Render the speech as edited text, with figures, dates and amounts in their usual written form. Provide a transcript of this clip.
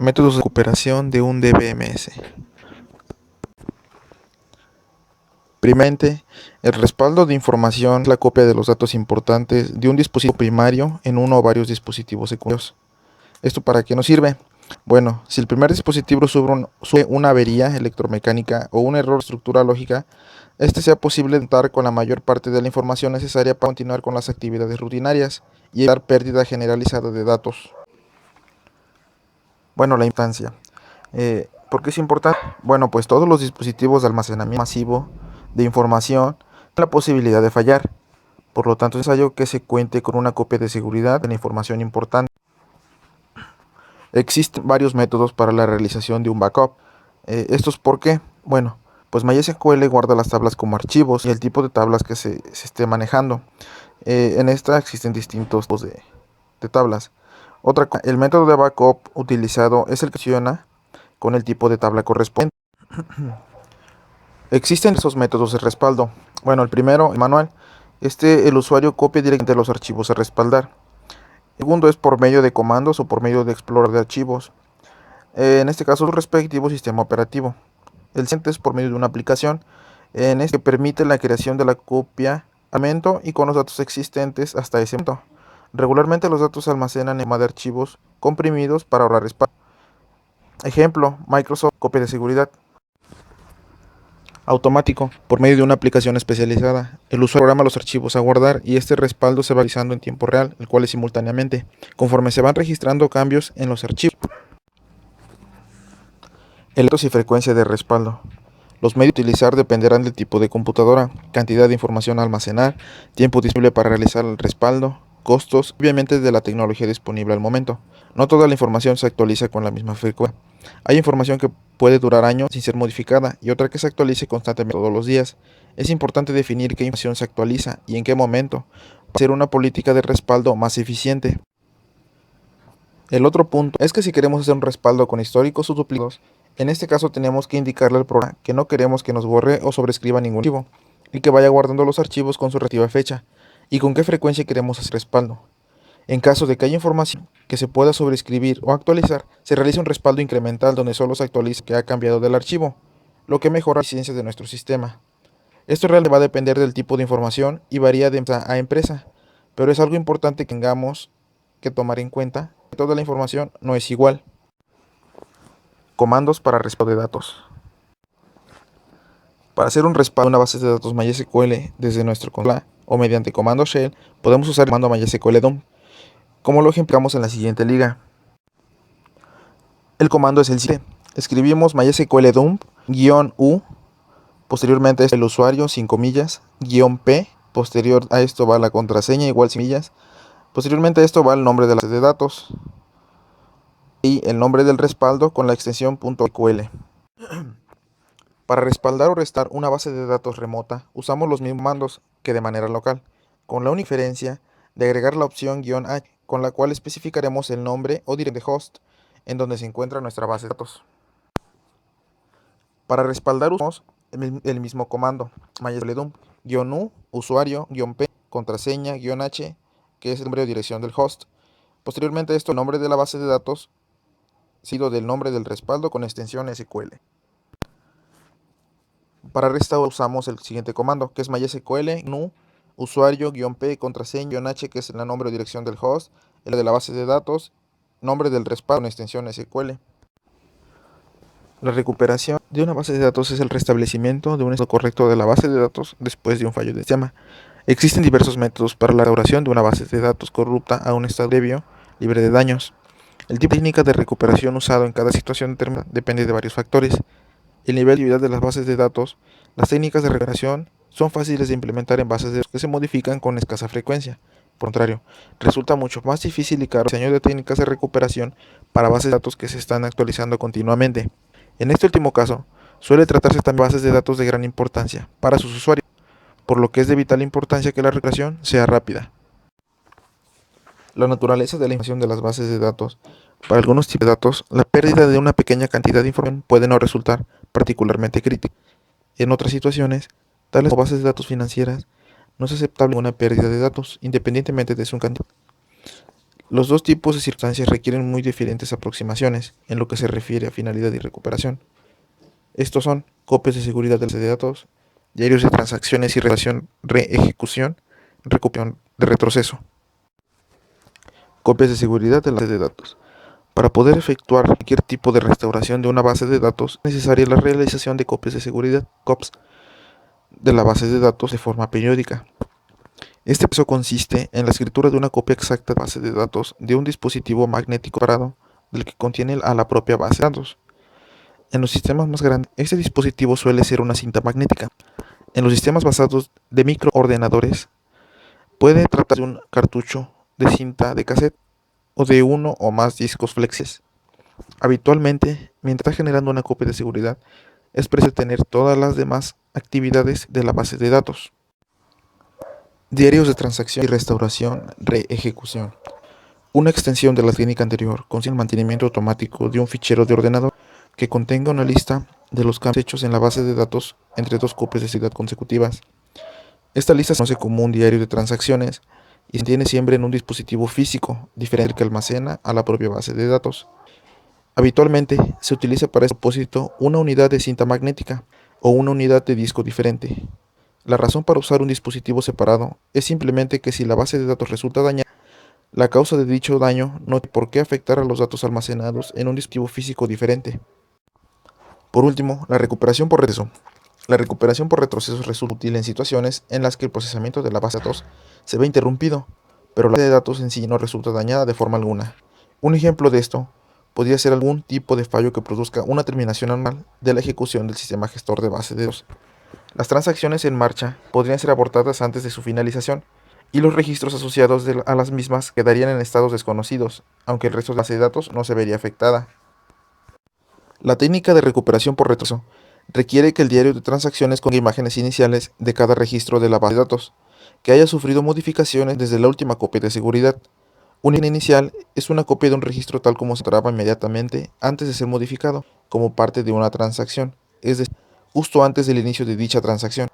Métodos de recuperación de un DBMS. Primeramente, el respaldo de información es la copia de los datos importantes de un dispositivo primario en uno o varios dispositivos secundarios. ¿Esto para qué nos sirve? Bueno, si el primer dispositivo sufre una avería electromecánica o un error de estructura lógica, sea posible contar con la mayor parte de la información necesaria para continuar con las actividades rutinarias y evitar pérdida generalizada de datos. Bueno, la importancia. ¿Por qué es importante? Bueno, pues todos los dispositivos de almacenamiento masivo de información tienen la posibilidad de fallar. Por lo tanto, es necesario que se cuente con una copia de seguridad de la información importante. Existen varios métodos para la realización de un backup. ¿Estos por qué? Bueno, pues MySQL guarda las tablas como archivos y el tipo de tablas que se esté manejando. En esta existen distintos tipos de tablas. El método de backup utilizado es el que funciona con el tipo de tabla correspondiente. Existen esos métodos de respaldo. Bueno, el primero, el manual. El usuario copia directamente los archivos a respaldar. El segundo es por medio de comandos o por medio de explorador de archivos. En este caso, su respectivo sistema operativo. El siguiente es por medio de una aplicación, que permite la creación de la copia al momento y con los datos existentes hasta ese momento. Regularmente los datos se almacenan en forma de archivos comprimidos para ahorrar espacio. Ejemplo, Microsoft copia de seguridad. Automático, por medio de una aplicación especializada. El usuario programa los archivos a guardar y este respaldo se va realizando en tiempo real, el cual es simultáneamente, conforme se van registrando cambios en los archivos. Elementos y frecuencia de respaldo. Los medios a utilizar dependerán del tipo de computadora, cantidad de información a almacenar, tiempo disponible para realizar el respaldo, costos y obviamente de la tecnología disponible al momento. No toda la información se actualiza con la misma frecuencia. Hay información que puede durar años sin ser modificada y otra que se actualice constantemente todos los días. Es importante definir qué información se actualiza y en qué momento para hacer una política de respaldo más eficiente. El otro punto es que si queremos hacer un respaldo con históricos o duplicados, en este caso tenemos que indicarle al programa que no queremos que nos borre o sobrescriba ningún archivo y que vaya guardando los archivos con su respectiva fecha y con qué frecuencia queremos hacer respaldo. En caso de que haya información que se pueda sobreescribir o actualizar, se realiza un respaldo incremental donde solo se actualiza que ha cambiado del archivo, lo que mejora la eficiencia de nuestro sistema. Esto realmente va a depender del tipo de información y varía de empresa a empresa, pero es algo importante que tengamos que tomar en cuenta que toda la información no es igual. Comandos para respaldo de datos. Para hacer un respaldo de una base de datos MySQL desde nuestro consola o mediante comando shell, podemos usar el comando MySQL dump, como lo ejemplificamos en la siguiente liga. El comando es el siguiente. Escribimos MySQL dump -u, posteriormente el usuario sin comillas, -p, posterior a esto va la contraseña igual sin comillas, posteriormente a esto va el nombre de la base de datos y el nombre del respaldo con la extensión .sql. Para respaldar o restar una base de datos remota, usamos los mismos comandos que de manera local, con la única diferencia de agregar la opción "-h", con la cual especificaremos el nombre o dirección de host en donde se encuentra nuestra base de datos. Para respaldar usamos el mismo comando, MySQL dump -u, usuario -p, contraseña -h, que es el nombre o dirección del host. Posteriormente esto, el nombre de la base de datos, seguido del nombre del respaldo con extensión SQL. Para restaurar usamos el siguiente comando, que es MySQL -nu, usuario-p, contraseña-h, que es el nombre o dirección del host, el de la base de datos, nombre del respaldo con extensión SQL. La recuperación de una base de datos es el restablecimiento de un estado correcto de la base de datos después de un fallo del sistema. Existen diversos métodos para la restauración de una base de datos corrupta a un estado previo libre de daños. El tipo de técnica de recuperación usado en cada situación determinada depende de varios factores. El nivel de actividad de las bases de datos. Las técnicas de recuperación son fáciles de implementar en bases de datos que se modifican con escasa frecuencia. Por contrario, resulta mucho más difícil y caro el diseño de técnicas de recuperación para bases de datos que se están actualizando continuamente. En este último caso, suele tratarse también de bases de datos de gran importancia para sus usuarios, por lo que es de vital importancia que la recuperación sea rápida. La naturaleza de la información de las bases de datos. Para algunos tipos de datos, la pérdida de una pequeña cantidad de información puede no resultar particularmente crítica. En otras situaciones, tales como bases de datos financieras, no es aceptable una pérdida de datos, independientemente de su cantidad. Los dos tipos de circunstancias requieren muy diferentes aproximaciones en lo que se refiere a finalidad y recuperación. Estos son copias de seguridad de la base de datos, diarios de transacciones y relación reejecución, recuperación de retroceso. Copias de seguridad de la base de datos. Para poder efectuar cualquier tipo de restauración de una base de datos, es necesaria la realización de copias de seguridad, COPS, de la base de datos de forma periódica. Este proceso consiste en la escritura de una copia exacta de la base de datos de un dispositivo magnético separado del que contiene a la propia base de datos. En los sistemas más grandes, este dispositivo suele ser una cinta magnética. En los sistemas basados de microordenadores, puede tratarse de un cartucho de cinta de cassette o de uno o más discos flexibles. Habitualmente, mientras está generando una copia de seguridad, es preciso tener todas las demás actividades de la base de datos. Diarios de transacción y restauración, reejecución. Una extensión de la técnica anterior consiste en el mantenimiento automático de un fichero de ordenador que contenga una lista de los cambios hechos en la base de datos entre dos copias de seguridad consecutivas. Esta lista se conoce como un diario de transacciones y se mantiene siempre en un dispositivo físico diferente que almacena a la propia base de datos. Habitualmente se utiliza para este propósito una unidad de cinta magnética o una unidad de disco diferente. La razón para usar un dispositivo separado es simplemente que si la base de datos resulta dañada, la causa de dicho daño no tiene por qué afectar a los datos almacenados en un dispositivo físico diferente. Por último, la recuperación por retroceso. La recuperación por retroceso resulta útil en situaciones en las que el procesamiento de la base de datos se ve interrumpido, pero la base de datos en sí no resulta dañada de forma alguna. Un ejemplo de esto podría ser algún tipo de fallo que produzca una terminación anormal de la ejecución del sistema gestor de base de datos. Las transacciones en marcha podrían ser abortadas antes de su finalización, y los registros asociados a las mismas quedarían en estados desconocidos, aunque el resto de la base de datos no se vería afectada. La técnica de recuperación por retroceso requiere que el diario de transacciones contenga imágenes iniciales de cada registro de la base de datos, que haya sufrido modificaciones desde la última copia de seguridad. Una imagen inicial es una copia de un registro tal como se encontraba inmediatamente antes de ser modificado, como parte de una transacción, es decir, justo antes del inicio de dicha transacción.